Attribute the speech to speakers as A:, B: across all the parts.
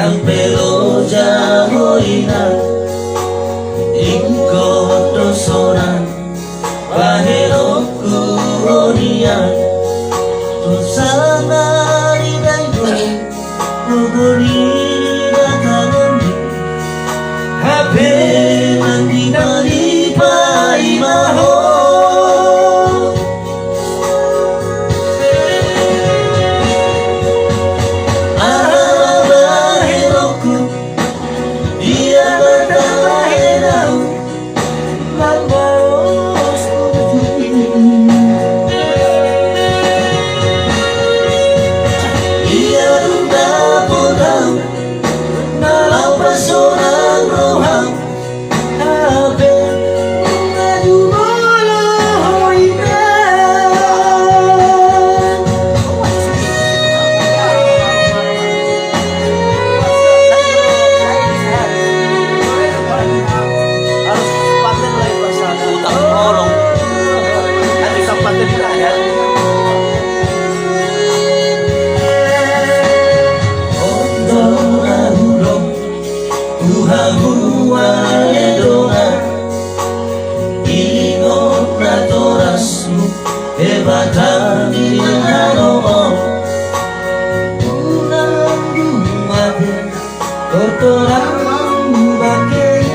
A: Nang pelo jahoina ingko dosoran bahero kuronian tusana ridayo kuguri datangan hape nandinari paimaho Hebatan dinaro unang dumabi kotoran bakay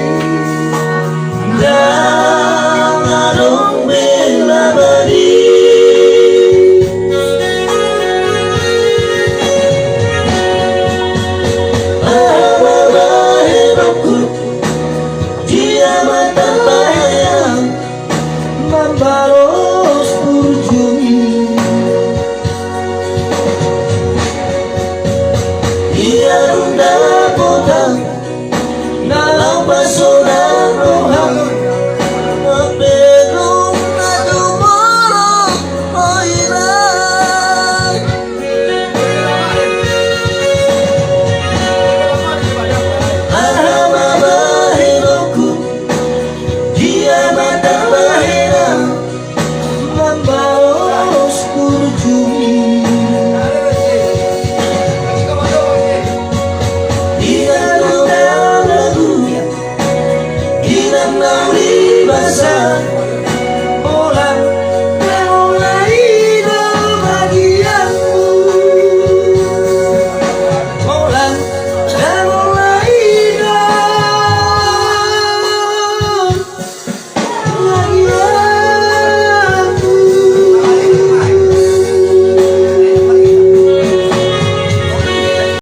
A: dangarong belabadi ababaheroku dia matan bahayang membaros urjuni ia runda potang nalang pasoran rohang mapegong na dumorong oiran ahababaheroku dia matan bahayang membaos kurjuni Ikan udang lagu Ikan nauri basah